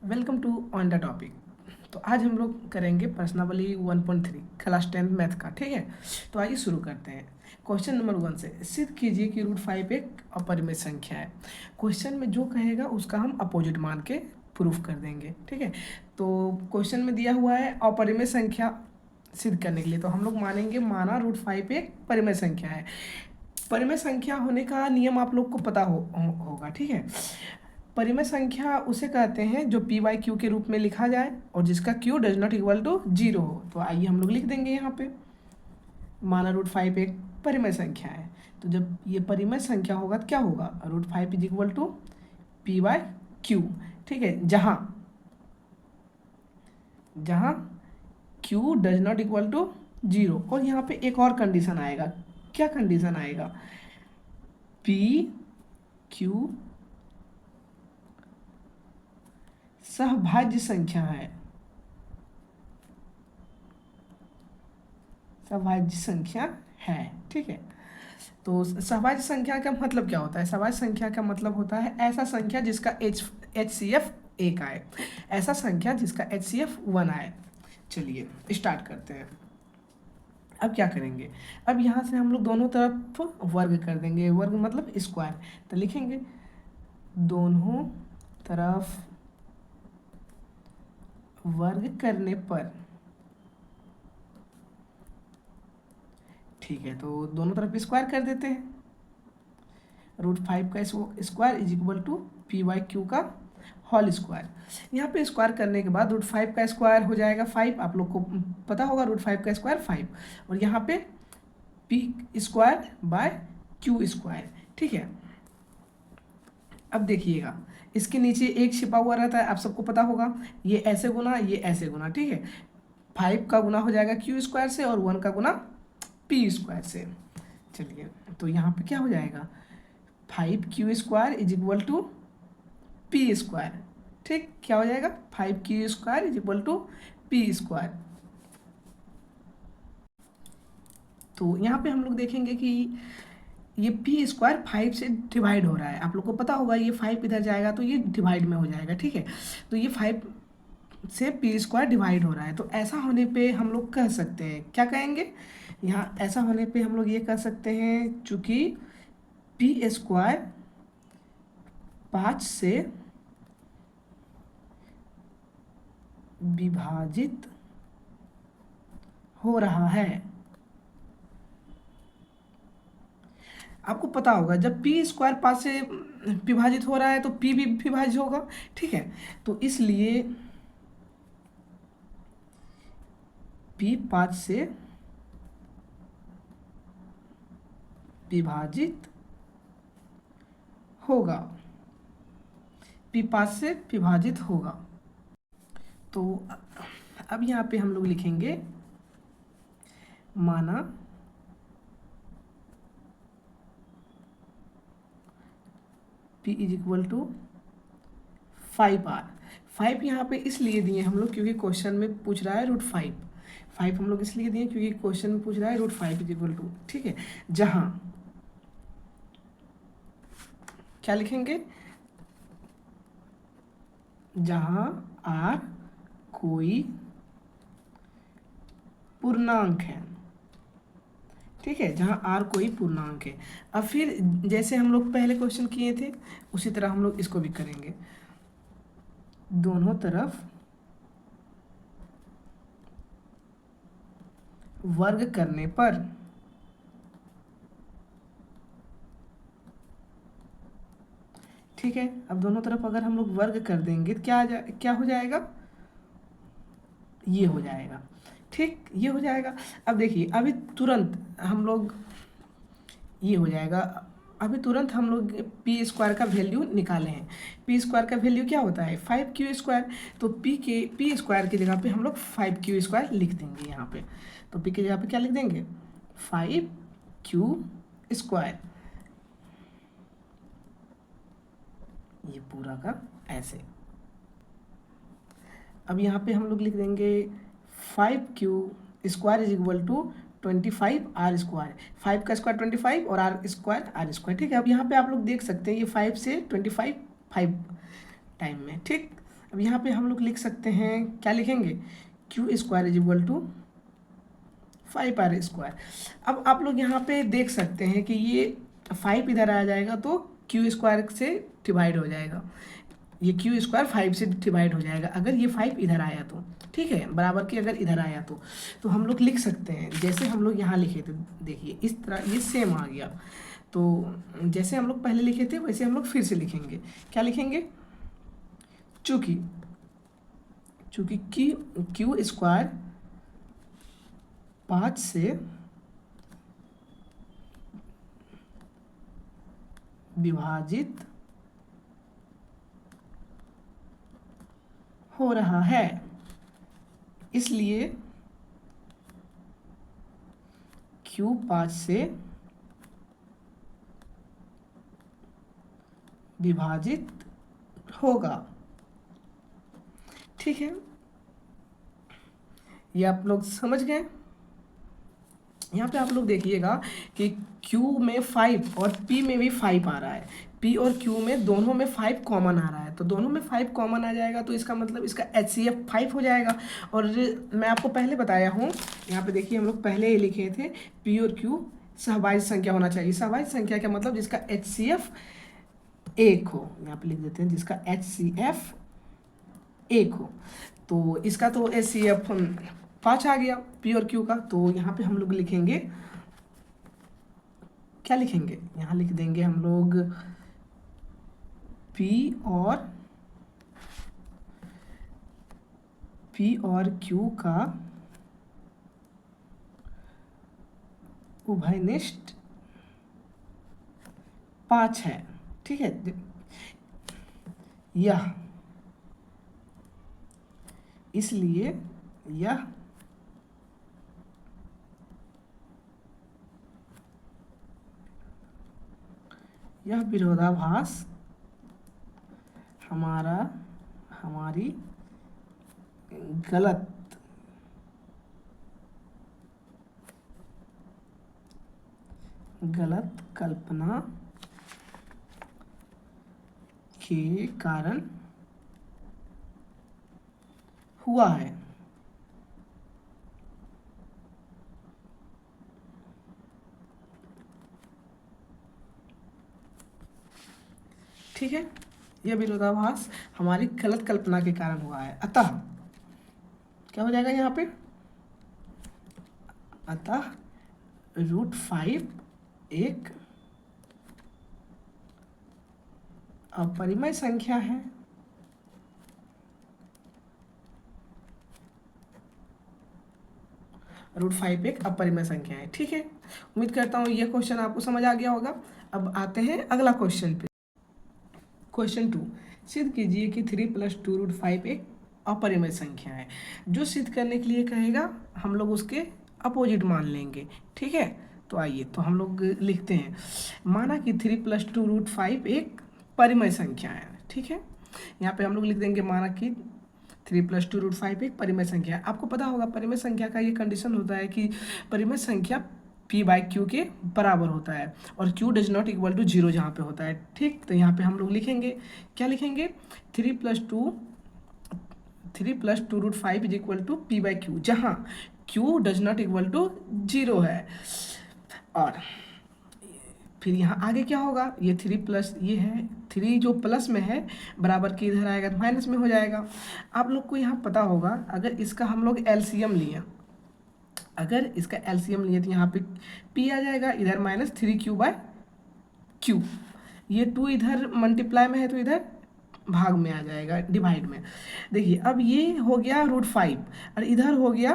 Welcome to on the topic. तो आज हम लोग करेंगे प्रश्नावली 1.3 क्लास 10 मैथ का। ठीक है, तो आइए शुरू करते हैं। क्वेश्चन नंबर 1 से सिद्ध कीजिए कि रूट 5 एक अपरिमेय संख्या है। क्वेश्चन में जो कहेगा उसका हम अपोजिट मान के प्रूफ कर देंगे। ठीक है, तो क्वेश्चन में दिया हुआ है अपरिमेय संख्या सिद्ध करने के लिए, तो हम लोग मानेंगे माना रूट 5 एक परिमेय संख्या है। परिमेय संख्या होने का नियम आप लोग को पता होगा। ठीक है, परिमेय संख्या उसे कहते हैं जो पी बाई क्यू के रूप में लिखा जाए और जिसका Q does not equal to zero हो। तो आइए हम लोग लिख देंगे यहाँ पे माना रूट 5 एक परिमेय संख्या है। तो जब ये परिमेय संख्या होगा तो क्या होगा, root 5 is equal to P by Q. ठीक है, जहाँ जहाँ Q does not equal to zero. और यहाँ पे एक और कंडीशन आएगा। क्या कंडीशन आएगा, पी क्यू सहभाज्य संख्या है। सहभाज्य संख्या है। ठीक है, तो सहभाज्य संख्या का मतलब क्या होता है, सहभाज्य संख्या का मतलब होता है ऐसा संख्या जिसका एच सी एफ 1 आए, ऐसा संख्या जिसका एच सी एफ 1 आए। चलिए स्टार्ट करते हैं। अब क्या करेंगे, अब यहाँ से हम लोग दोनों तरफ वर्ग कर देंगे। वर्ग मतलब स्क्वायर, तो लिखेंगे दोनों तरफ वर्ग करने पर। ठीक है, तो दोनों तरफ स्क्वायर कर देते हैं। रूट 5 का square is equal to P by Q का होल स्क्वायर। यहाँ पे स्क्वायर करने के बाद रूट 5 का स्क्वायर हो जाएगा 5, आप लोग को पता होगा रूट 5 का स्क्वायर 5, और यहाँ पे P square by Q square. ठीक है, अब देखिएगा इसके नीचे एक छिपा हुआ रहता है, आप सबको पता होगा, ये ऐसे गुना ये ऐसे गुना। ठीक है, 5 का गुना हो जाएगा क्यू स्क्वायर से और 1 का गुना पी स्क्वायर से। चलिए, तो यहाँ पे क्या हो जाएगा, 5 Q square is equal to P square. ठीक, क्या हो जाएगा, 5 Q square is equal to P square. तो यहाँ पे हम लोग देखेंगे कि ये पी स्क्वायर 5 से डिवाइड हो रहा है। आप लोग को पता होगा ये 5 इधर जाएगा तो ये डिवाइड में हो जाएगा। ठीक है, तो ये 5 से पी स्क्वायर डिवाइड हो रहा है, तो ऐसा होने पे हम लोग कह सकते हैं, क्या कहेंगे, यहाँ ऐसा होने पे हम लोग ये कह सकते हैं चूँकि पी स्क्वायर 5 से विभाजित हो रहा है। आपको पता होगा जब पी स्क्वायर 5 से विभाजित हो रहा है तो पी भी विभाजित होगा। ठीक है, तो इसलिए पी 5 से विभाजित होगा, पी 5 से विभाजित होगा। तो अब यहाँ पे हम लोग लिखेंगे माना P is equal to 5R। 5 यहाँ पे इसलिए दिए हम लोग क्योंकि क्वेश्चन में पूछ रहा है रूट 5 हम लोग इसलिए दिए क्योंकि क्वेश्चन में पूछ रहा है रूट 5 इज इक्वल टू। ठीक है, जहाँ क्या लिखेंगे, जहाँ R कोई पूर्णांक है। ठीक है, जहाँ R कोई पूर्णांक है। अब फिर जैसे हम लोग पहले क्वेश्चन किए थे उसी तरह हम लोग इसको भी करेंगे, दोनों तरफ वर्ग करने पर। ठीक है, अब दोनों तरफ अगर हम लोग वर्ग कर देंगे तो क्या हो जाएगा, ये हो जाएगा। ठीक, ये हो जाएगा। अब देखिए अभी तुरंत हम लोग ये हो जाएगा, अभी तुरंत हम लोग पी स्क्वायर का वैल्यू निकाले हैं। पी स्क्वायर का वैल्यू क्या होता है 5 क्यू स्क्वायर, तो पी स्क्वायर की जगह पे हम लोग 5 क्यू स्क्वायर लिख देंगे यहाँ पे। तो पी की जगह पे क्या लिख देंगे 5 क्यू स्क्वायर, ये पूरा का ऐसे। अब यहाँ पे हम लोग लिख देंगे 5 Q square is equal to 25 R square. 5 का स्क्वायर 25 और R स्क्वायर R स्क्वायर। ठीक है, अब यहाँ पे आप लोग देख सकते हैं ये 5 से 25 5 टाइम में। ठीक, अब यहाँ पे हम लोग लिख सकते हैं, क्या लिखेंगे, Q square is equal to 5r²। अब आप लोग यहाँ पे देख सकते हैं कि ये 5 इधर आ जाएगा तो क्यू स्क्वायर से डिवाइड हो जाएगा, ये क्यू स्क्वायर 5 से डिवाइड हो जाएगा अगर ये 5 इधर आया तो, ठीक है, बराबर की अगर इधर आया तो हम लोग लिख सकते हैं जैसे हम लोग यहाँ लिखे थे, देखिए इस तरह ये सेम आ गया। तो जैसे हम लोग पहले लिखे थे वैसे हम लोग फिर से लिखेंगे, क्या लिखेंगे, चूँकि क्यू स्क्वायर 5 से विभाजित हो रहा है, इसलिए क्यू 5 से विभाजित होगा, ठीक है। ये आप लोग समझ गए। यहाँ पे आप लोग देखिएगा कि Q में 5 और P में भी 5 आ रहा है, P और Q में दोनों में 5 कॉमन आ रहा है, तो दोनों में 5 कॉमन आ जाएगा तो इसका मतलब इसका HCF 5 हो जाएगा। और मैं आपको पहले बताया हूँ, यहाँ पे देखिए हम लोग पहले ही लिखे थे P और Q सहभाज्य संख्या होना चाहिए। सहभाज्य संख्या का मतलब जिसका HCF 1 हो, यहाँ पे लिख देते हैं जिसका HCF 1 हो, तो इसका तो HCF 5 आ गया P और Q का। तो यहाँ पे हम लोग लिखेंगे, क्या लिखेंगे, यहाँ लिख देंगे हम लोग P और Q का उभयनिष्ठ 5 है, ठीक है। यह इसलिए यह विरोधाभास हमारी गलत कल्पना के कारण हुआ है। ठीक है, यह विरोधाभास हमारी गलत कल्पना के कारण हुआ है। अतः क्या हो जाएगा यहाँ पे, अतः √5 एक अपरिमेय संख्या है। √5 एक अपरिमेय संख्या है, ठीक है। उम्मीद करता हूँ यह क्वेश्चन आपको समझ आ गया होगा। अब आते हैं अगला क्वेश्चन पे। क्वेश्चन 2, सिद्ध कीजिए कि 3 + 2√5 एक अपरिमेय संख्या है। जो सिद्ध करने के लिए कहेगा हम लोग उसके अपोजिट मान लेंगे, ठीक है। तो आइए तो हम लोग लिखते हैं, माना कि 3 + 2√5 एक परिमेय संख्या है, ठीक है। यहाँ पे हम लोग लिख देंगे माना कि 3 + 2√5 एक परिमेय संख्या है। आपको पता होगा परिमेय संख्या का ये कंडीशन होता है कि परिमेय संख्या P/Q के बराबर होता है और Q does not equal to 0 जहाँ पे होता है, ठीक। तो यहाँ पे हम लोग लिखेंगे, क्या लिखेंगे, 3 + 2√5 इज इक्वल टू P/Q, जहाँ Q does not equal to 0 है। और फिर यहाँ आगे क्या होगा, ये 3 प्लस ये है 3 जो प्लस में है बराबर के इधर आएगा तो माइनस में हो जाएगा। आप लोग को यहाँ पता होगा अगर इसका हम लोग एलसीएम लिए, अगर इसका एलसीएम लिए तो यहाँ पे P आ जाएगा, इधर -3Q/Q, ये 2 इधर मल्टीप्लाई में है तो इधर भाग में आ जाएगा, डिवाइड में। देखिए अब ये हो गया √5 और इधर हो गया,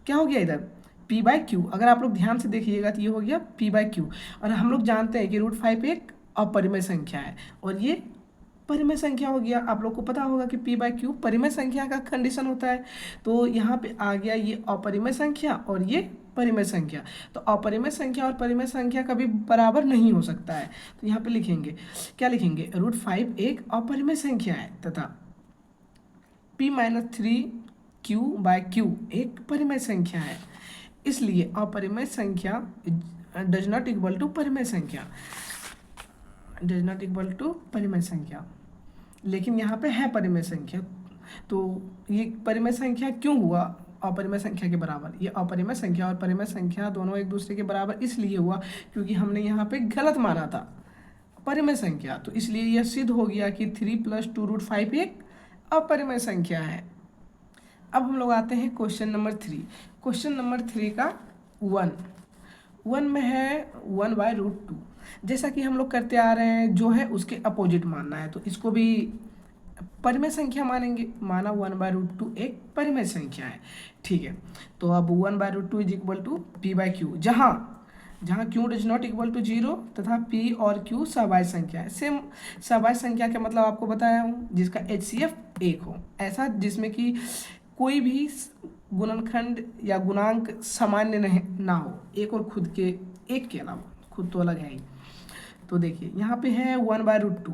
क्या हो गया इधर P/Q। अगर आप लोग ध्यान से देखिएगा तो ये हो गया P/Q और हम लोग जानते हैं कि √5 एक अपरिमेय संख्या है और ये परिमेय संख्या हो गया। आप लोग को पता होगा कि P/Q परिमेय संख्या का कंडीशन होता है। तो यहाँ पे आ गया ये अपरिमेय संख्या और ये परिमेय संख्या। तो अपरिमेय संख्या और परिमेय संख्या कभी बराबर नहीं हो सकता है। तो यहाँ पे लिखेंगे, क्या लिखेंगे, √5 एक अपरिमेय संख्या है तथा P-3Q/Q एक परिमेय संख्या है, इसलिए अपरिमेय संख्या डज नॉट इक्वल टू परिमेय संख्या, डज नॉट इक्वल टू परिमेय संख्या। लेकिन यहाँ पे है परिमेय संख्या, तो ये परिमेय संख्या क्यों हुआ अपरिमेय संख्या के बराबर? ये अपरिमेय संख्या और परिमेय संख्या दोनों एक दूसरे के बराबर इसलिए हुआ क्योंकि हमने यहाँ पे गलत माना था परिमेय संख्या, तो इसलिए यह सिद्ध हो गया कि 3 + 2√5 एक अपरिमेय संख्या है। अब हम लोग आते हैं क्वेश्चन नंबर 3। क्वेश्चन नंबर 3 का 1 में है 1/√2। जैसा कि हम लोग करते आ रहे हैं, जो है उसके अपोजिट मानना है, तो इसको भी परिमेय संख्या मानेंगे। माना 1/√2 एक परिमेय संख्या है, ठीक है। तो अब 1/√2 = p/q, जहाँ q does not equal to 0 तथा p और q सवाई संख्या है। सेम सवाई संख्या का मतलब आपको बताया हूँ, जिसका HCF 1 हो, ऐसा जिसमें कि कोई भी गुणनखंड या गुणांक सामान्य नहीं ना हो, एक और खुद के एक के अलावा, खुद तो अलग है ही। तो देखिए यहाँ पे है 1/√2।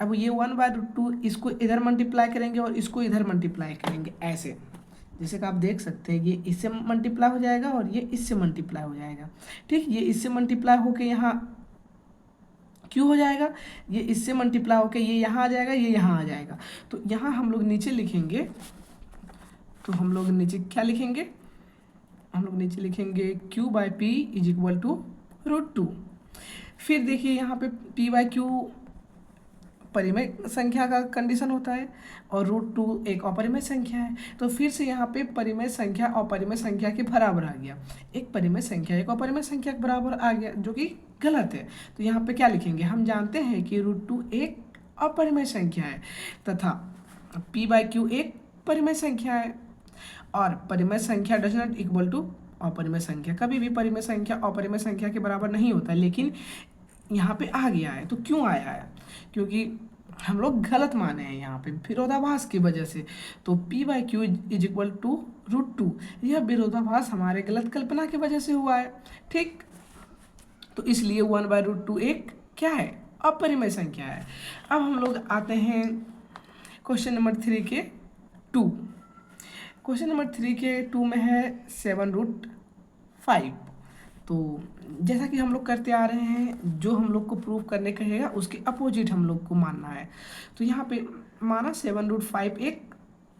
अब ये 1/√2 इसको इधर मल्टीप्लाई करेंगे और इसको इधर मल्टीप्लाई करेंगे, ऐसे जैसे कि आप देख सकते हैं, ये इससे मल्टीप्लाई हो जाएगा और ये इससे मल्टीप्लाई हो जाएगा, ठीक। ये इससे मल्टीप्लाई होके यहाँ क्यों हो जाएगा, ये इससे मल्टीप्लाई होके ये यहाँ आ जाएगा, ये यहाँ आ जाएगा। तो यहाँ हम लोग नीचे लिखेंगे, तो हम लोग नीचे क्या लिखेंगे, हम लोग नीचे लिखेंगे q/p = √2। फिर देखिए यहाँ पे p/q परिमेय संख्या का कंडीशन होता है और √2 एक अपरिमेय संख्या है, तो फिर से यहाँ पे परिमेय संख्या अपरिमेय संख्या के बराबर आ गया। एक परिमेय संख्या एक अपरिमेय संख्या के बराबर आ गया, जो कि गलत है। तो यहाँ पे क्या लिखेंगे, हम जानते हैं कि √2 एक अपरिमेय संख्या है तथा p/q एक परिमेय संख्या है, और परिमेय संख्या डज नॉट इक्वल टू अपरिमेय संख्या। कभी भी परिमेय संख्या अपरिमेय संख्या के बराबर नहीं होता, लेकिन यहाँ पे आ गया है। तो क्यों आया है, क्योंकि हम लोग गलत माने हैं यहाँ पे विरोधाभास की वजह से। तो p/q = √2, यह विरोधाभास हमारे गलत कल्पना की वजह से हुआ है, ठीक। तो इसलिए 1/√2 एक क्या है, अपरिमेय संख्या है। अब हम लोग आते हैं क्वेश्चन नंबर 3 के 2। क्वेश्चन नंबर 3 के 2 में है 7√5। तो जैसा कि हम लोग करते आ रहे हैं, जो हम लोग को प्रूव करने कहेगा उसके अपोजिट हम लोग को मानना है। तो यहाँ पे माना 7√5 एक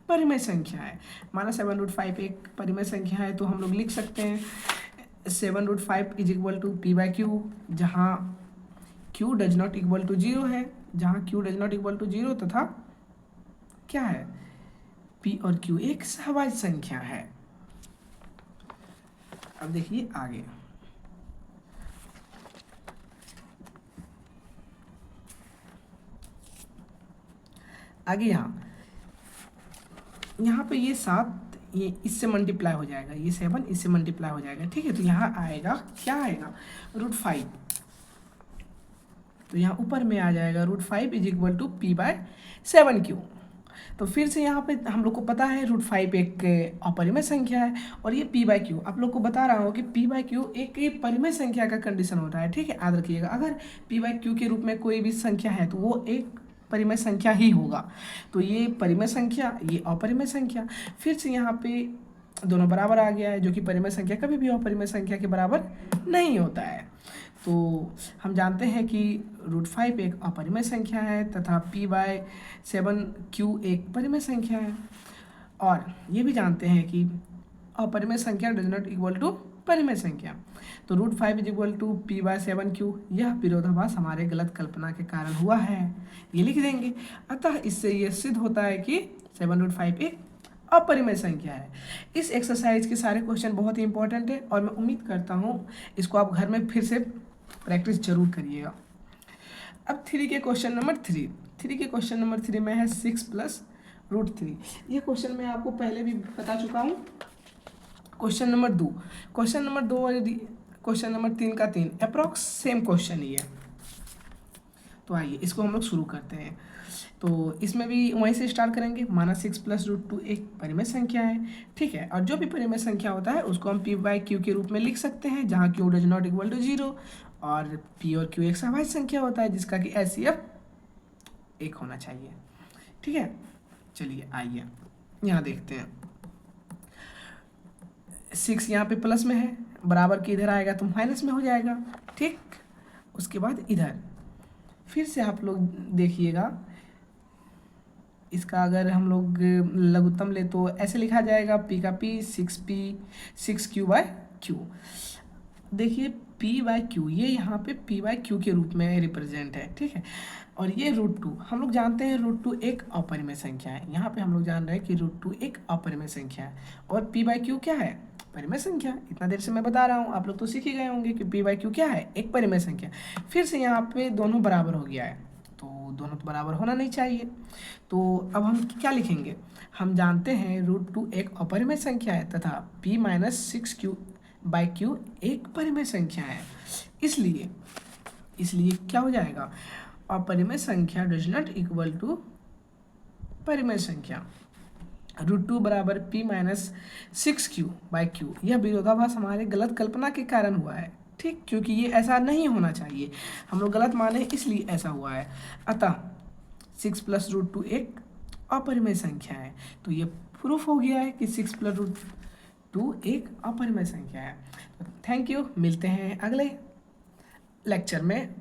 परिमेय संख्या है। माना 7√5 एक परिमेय संख्या है, तो हम लोग लिख सकते हैं 7√5 = p/q, जहाँ q does not equal to 0 है, जहाँ q does not equal to 0 तथा क्या है, p और q एक सवाई संख्या है। अब देखिए आगे, यहाँ पे ये 7 ये इससे मल्टीप्लाई हो जाएगा, ये 7 इससे मल्टीप्लाई हो जाएगा, ठीक है। तो यहाँ आएगा क्या आएगा, √5। तो यहाँ ऊपर में आ जाएगा √5 = p/7q। तो फिर से यहाँ पे हम लोग को पता है √5 एक अपरिमेय संख्या है और ये p/q, आप लोग को बता रहा हूँ कि p/q एक परिमेय संख्या का कंडीशन होता है, ठीक है। याद रखिएगा, अगर p/q के रूप में कोई भी संख्या है तो वो एक परिमेय संख्या ही होगा। तो ये परिमेय संख्या, ये अपरिमेय संख्या, फिर से यहाँ पे दोनों बराबर आ गया है, जो कि परिमेय संख्या कभी भी अपरिमेय संख्या के बराबर नहीं होता है। तो हम जानते हैं कि √5 एक अपरिमेय संख्या है तथा p/7q एक परिमेय संख्या है, और ये भी जानते हैं कि अपरिमेय संख्या डज नॉट इक्वल टू परिमेय संख्या। तो √5 = p/7q, यह विरोधाभास हमारे गलत कल्पना के कारण हुआ है, ये लिख देंगे। अतः इससे यह सिद्ध होता है कि 7√5 एक अपरिमेय संख्या है। इस एक्सरसाइज के सारे क्वेश्चन बहुत ही इंपॉर्टेंट है और मैं उम्मीद करता हूँ इसको आप घर में फिर से प्रैक्टिस जरूर करिएगा। अब 3 के क्वेश्चन नंबर 3 में है 6 + √3। ये क्वेश्चन मैं आपको पहले भी बता चुका हूँ। क्वेश्चन नंबर 2 क्वेश्चन नंबर 3 का 3 अप्रॉक्स सेम क्वेश्चन ही है। तो आइए इसको हम लोग शुरू करते हैं। तो इसमें भी वहीं से स्टार्ट करेंगे। माना 6 + √2 एक परिमेय संख्या है, ठीक है। और जो भी परिमेय संख्या होता है उसको हम p/q के रूप में लिख सकते हैं, जहाँ q does not equal to 0 और p और q एक सवाई संख्या होता है जिसका कि HCF 1 होना चाहिए, ठीक है। चलिए आइए यहाँ देखते हैं। 6 यहाँ पे प्लस में है, बराबर के इधर आएगा तो माइनस में हो जाएगा, ठीक। उसके बाद इधर फिर से आप लोग देखिएगा इसका अगर हम लोग लघुत्तम ले तो ऐसे लिखा जाएगा पी का पी 6p 6q/q। देखिए p/q ये यहाँ पे p/q के रूप में रिप्रेजेंट है, ठीक है। और ये √2 हम लोग जानते हैं √2 एक अपरिमेय संख्या है। यहाँ पे हम लोग जान रहे हैं कि √2 एक अपरिमेय संख्या है और p/q क्या है, परिमेय संख्या। इतना देर से मैं बता रहा हूँ, आप लोग तो सीख ही गए होंगे कि p/q क्या है, एक परिमेय संख्या। फिर से यहाँ पे दोनों बराबर हो गया है, तो दोनों तो बराबर होना नहीं चाहिए। तो अब हम क्या लिखेंगे, हम जानते हैं √2 एक अपरिमेय संख्या है तथा p-6q/q एक परिमेय संख्या है। इसलिए क्या हो जाएगा, अपरिमेय संख्या डज नॉट इक्वल टू परिमेय संख्या। √2 बराबर p-6q/q। यह विरोधाभास हमारे गलत कल्पना के कारण हुआ है, ठीक, क्योंकि ये ऐसा नहीं होना चाहिए, हम लोग गलत माने इसलिए ऐसा हुआ है। अतः 6 + √2 एक अपरिमेय संख्या है। तो ये प्रूफ हो गया है कि 6 + √2 एक अपरिमेय संख्या है। थैंक यू, मिलते हैं अगले लेक्चर में।